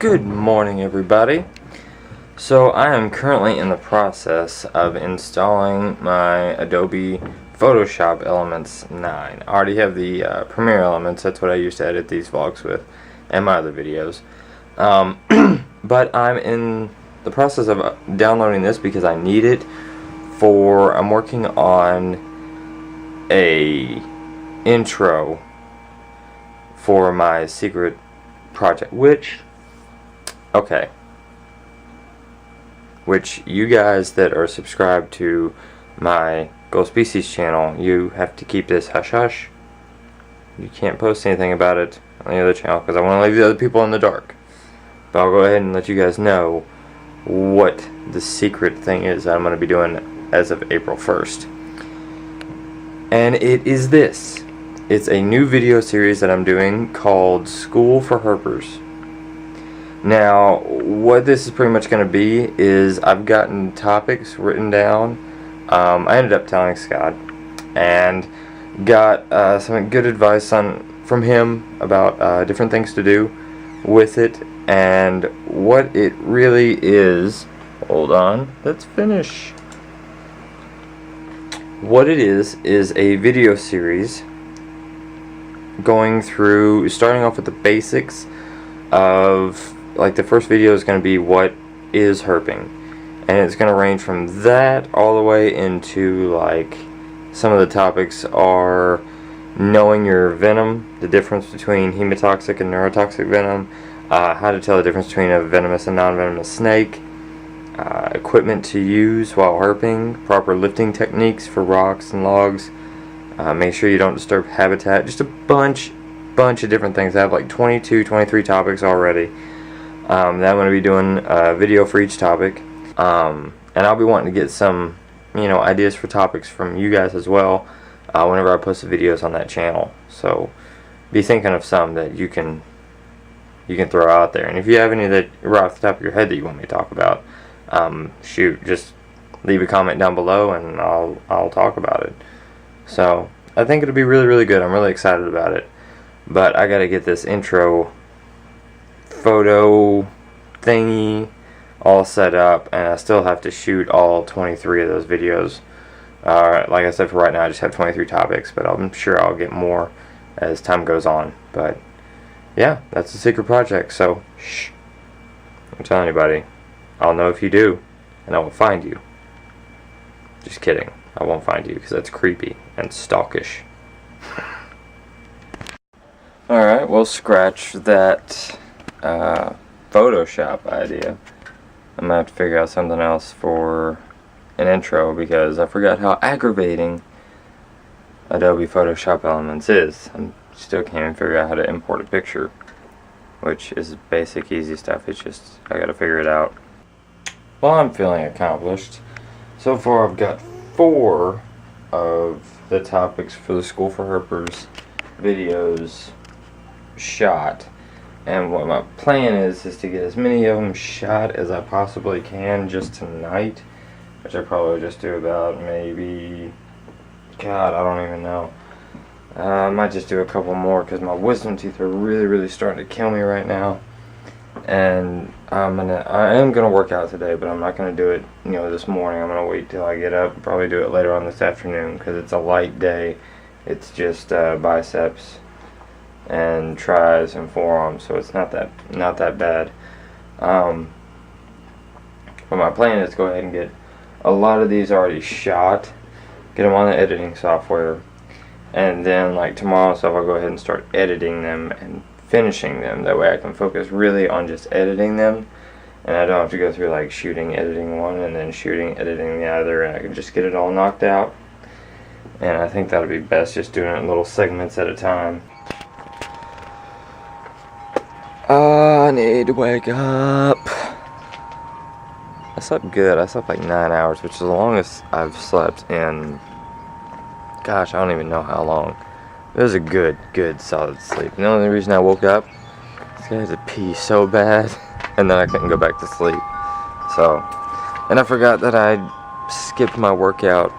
Good morning, everybody. So I am currently in the process of installing my Adobe Photoshop Elements 9. I already have the Premiere Elements. That's what I used to edit these vlogs with and my other videos. But I'm in the process of downloading this because I need it for, I'm working on a intro for my secret project, which you guys that are subscribed to my Gold Species channel, you have to keep this hush hush. You can't post anything about it on the other channel because I want to leave the other people in the dark. But I'll go ahead and let you guys know what the secret thing is that I'm going to be doing as of April 1st. And it is this. It's a new video series that I'm doing called School for Herpers. Now, what this is pretty much going to be is I've gotten topics written down. I ended up telling Scott and got some good advice from him about different things to do with it, and what it really is. Hold on, let's finish. What it is a video series going through, starting off with the basics of, like, the first video is going to be what is herping, and it's going to range from that all the way into, like, some of the topics are knowing your venom, the difference between hemotoxic and neurotoxic venom, how to tell the difference between a venomous and non-venomous snake, equipment to use while herping, proper lifting techniques for rocks and logs, make sure you don't disturb habitat, just a bunch of different things. I have like 22, 23 topics already that I'm going to be doing a video for each topic, and I'll be wanting to get some ideas for topics from you guys as well whenever I post the videos on that channel. So be thinking of some that you can throw out there, and if you have any that right off the top of your head that you want me to talk about, shoot, just leave a comment down below and I'll talk about it. So I think it'll be really, really good. I'm really excited about it. But I gotta get this intro photo thingy all set up, and I still have to shoot all 23 of those videos. Like I said, for right now I just have 23 topics, but I'm sure I'll get more as time goes on. But yeah, that's a secret project, so shh, don't tell anybody. I'll know if you do, and I will find you. Just kidding, I won't find you because that's creepy and stalkish. Alright, we'll scratch that Photoshop idea. I'm gonna have to figure out something else for an intro because I forgot how aggravating Adobe Photoshop Elements is. I still can't even figure out how to import a picture, which is basic, easy stuff. It's just, I gotta figure it out. Well, I'm feeling accomplished. So far I've got 4 of the topics for the School for Herpers videos shot, and what my plan is to get as many of them shot as I possibly can just tonight, which I probably just do about maybe, God, I don't even know. I might just do a couple more because my wisdom teeth are really, really starting to kill me right now. And I am gonna work out today, but I'm not gonna do it this morning. I'm gonna wait till I get up and probably do it later on this afternoon because it's a light day. It's just biceps and tris and forearms, so it's not that bad. But my plan is to go ahead and get a lot of these already shot, get them on the editing software, and then like tomorrow stuff I'll go ahead and start editing them and finishing them. That way I can focus really on just editing them, and I don't have to go through like shooting, editing one, and then shooting, editing the other, and I can just get it all knocked out. And I think that'll be best, just doing it in little segments at a time. I need to wake up. I slept good. I slept like 9 hours, which is the longest I've slept in, gosh, I don't even know how long. It was a good solid sleep. And the only reason I woke up is because I had to pee so bad, and then I couldn't go back to sleep. So, and I forgot that I skipped my workout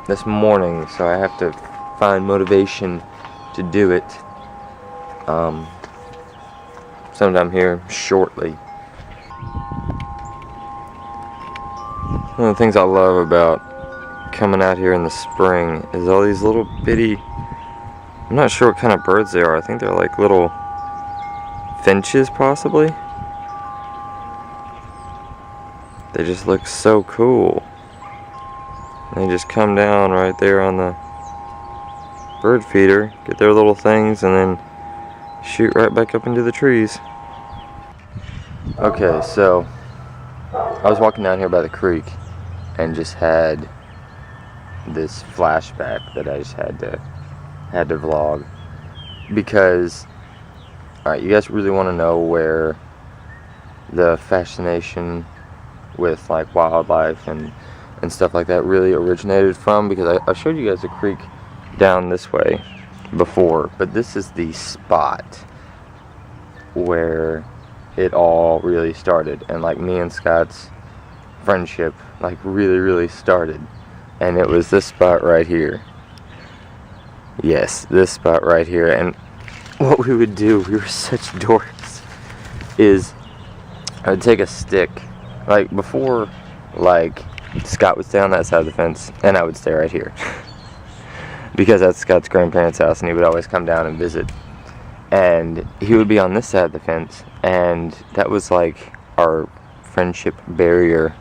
this morning, so I have to find motivation to do it. sometime here shortly. One of the things I love about coming out here in the spring is all these little bitty, I'm not sure what kind of birds they are. I think they're like little finches possibly. They just look so cool. They just come down right there on the bird feeder, get their little things, and then shoot right back up into the trees. Okay, so I was walking down here by the creek and just had this flashback that I just had to vlog, because alright, you guys really want to know where the fascination with like wildlife and stuff like that really originated from, because I showed you guys a creek down this way before, but this is the spot where it all really started, and like me and Scott's friendship like really started, and it was this spot right here. Yes, this spot right here. And what we would do, we were such dorks, is I would take a stick, like before, like Scott would stay on that side of the fence and I would stay right here because that's Scott's grandparents' house and he would always come down and visit, and he would be on this side of the fence, and that was like our friendship barrier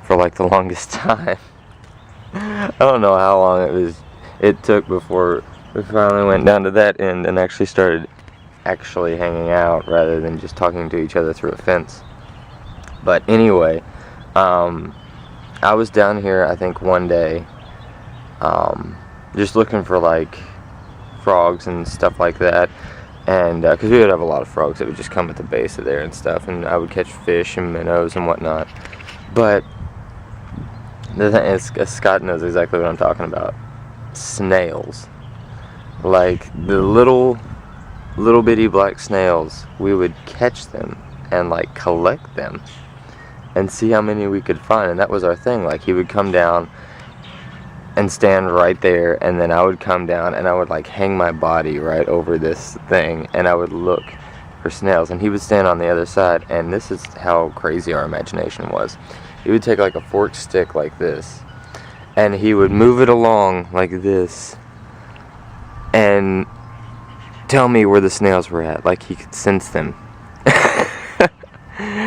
for like the longest time. I don't know how long it took before we finally went down to that end and actually started hanging out rather than just talking to each other through a fence. But anyway, I was down here I think one day just looking for like frogs and stuff like that, and because we would have a lot of frogs that would just come at the base of there and stuff, and I would catch fish and minnows and whatnot. But the thing is, Scott knows exactly what I'm talking about. Snails. Like the little bitty black snails, we would catch them and like collect them and see how many we could find, and that was our thing. Like he would come down and stand right there, and then I would come down and I would like hang my body right over this thing and I would look for snails, and he would stand on the other side, and this is how crazy our imagination was. He would take like a forked stick like this and he would move it along like this and tell me where the snails were at, like he could sense them.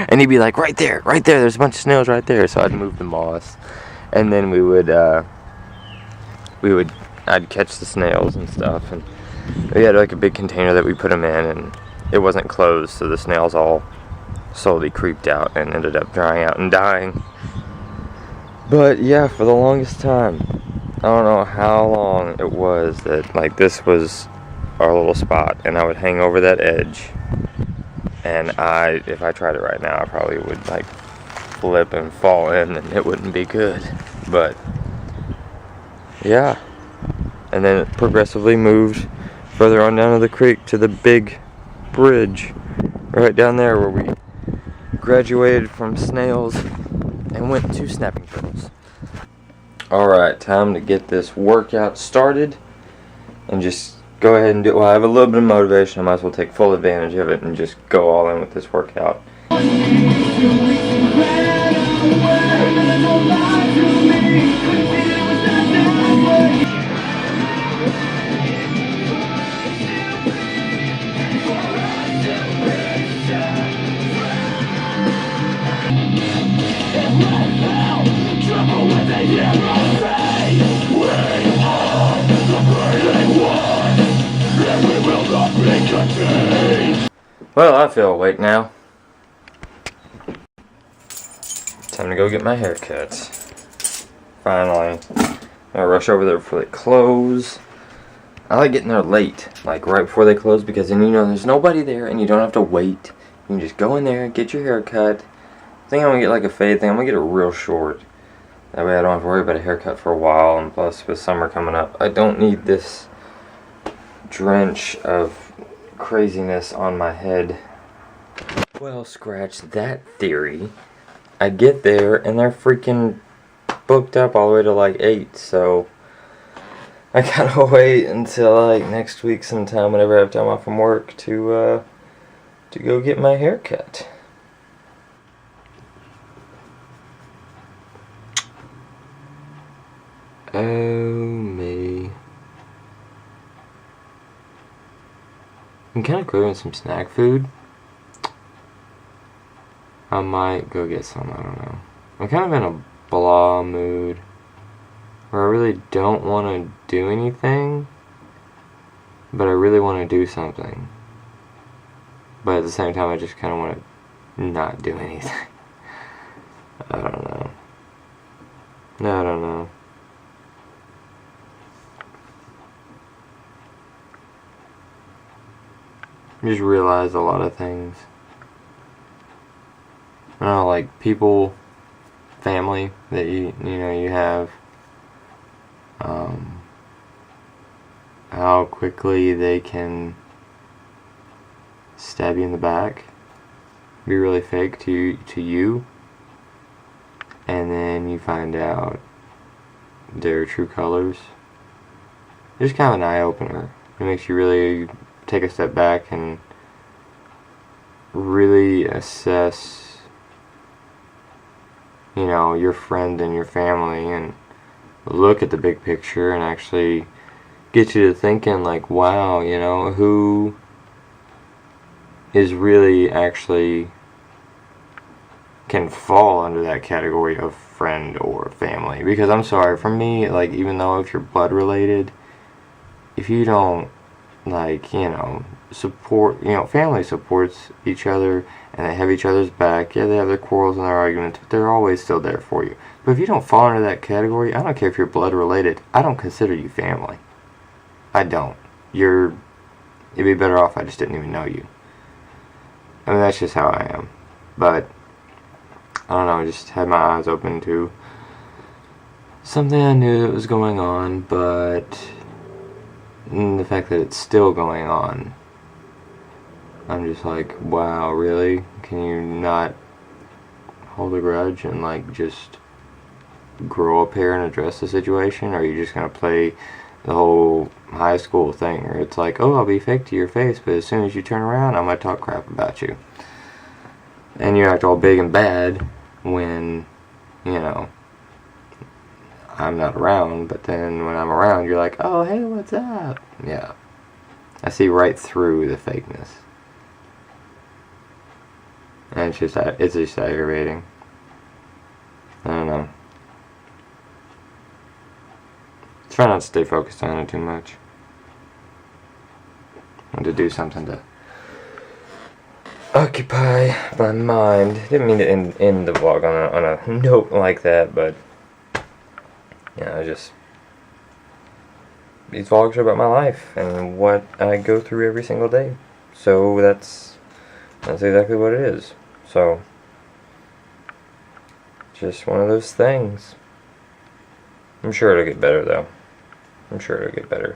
And he'd be like, right there, there's a bunch of snails right there. So I'd move the moss, and then I'd catch the snails and stuff, and we had like a big container that we put them in, and it wasn't closed, so the snails all slowly creeped out and ended up drying out and dying. But yeah, for the longest time, I don't know how long it was that like this was our little spot, and I would hang over that edge, and if I tried it right now, I probably would like flip and fall in, and it wouldn't be good. But yeah, and then it progressively moved further on down to the creek to the big bridge right down there where we graduated from snails and went to snapping turtles. Alright, time to get this workout started and just go ahead and do it. Well, I have a little bit of motivation. I might as well take full advantage of it and just go all in with this workout. Well, I feel awake now. Time to go get my hair cut. Finally. I'm gonna rush over there before they close. I like getting there late, like right before they close, because then you know there's nobody there and you don't have to wait. You can just go in there, get your hair cut. I think I'm gonna get like a fade thing. I'm gonna get it real short. That way I don't have to worry about a haircut for a while, and plus with summer coming up, I don't need this drench of craziness on my head. Well, scratch that theory. I get there and they're freaking booked up all the way to like 8, so I gotta wait until like next week sometime whenever I have time off from work to to go get my hair cut. Oh me. I'm kind of craving some snack food. I might go get some, I don't know. I'm kind of in a blah mood where I really don't want to do anything, but I really want to do something. But at the same time, I just kind of want to not do anything. I don't know. No, I don't know. I just realized a lot of things. I don't know, like people, family that you have, how quickly they can stab you in the back, be really fake to you, and then you find out their true colors. It's kind of an eye-opener. It makes you really take a step back and really assess, your friend and your family, and look at the big picture and actually get you to thinking like, wow, who is really actually can fall under that category of friend or family. Because I'm sorry, for me, like, even though if you're blood related, if you don't support, family supports each other and they have each other's back. Yeah, they have their quarrels and their arguments, but they're always still there for you. But if you don't fall into that category, I don't care if you're blood related, I don't consider you family. I don't. It'd be better off I just didn't even know you. I mean, that's just how I am. But I don't know, I just had my eyes open to something I knew that was going on, but the fact that it's still going on, I'm just like, wow, really? Can you not hold a grudge and just grow up here and address the situation? Or are you just gonna play the whole high school thing where it's like, oh, I'll be fake to your face, but as soon as you turn around, I'm gonna talk crap about you, and you act all big and bad when I'm not around, but then when I'm around, you're like, oh, hey, what's up? Yeah. I see right through the fakeness. And it's just aggravating. I don't know. Try not to stay focused on it too much. And to do something to occupy my mind. Didn't mean to end the vlog on a note like that, but these vlogs are about my life and what I go through every single day. So that's exactly what it is. So just one of those things. I'm sure it'll get better though. I'm sure it'll get better.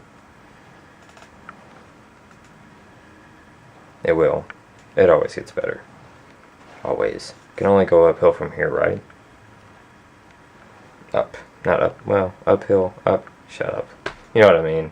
It will. It always gets better. Always. Can only go uphill from here, right? Up. Not up. Well, uphill. Up. Shut up. You know what I mean.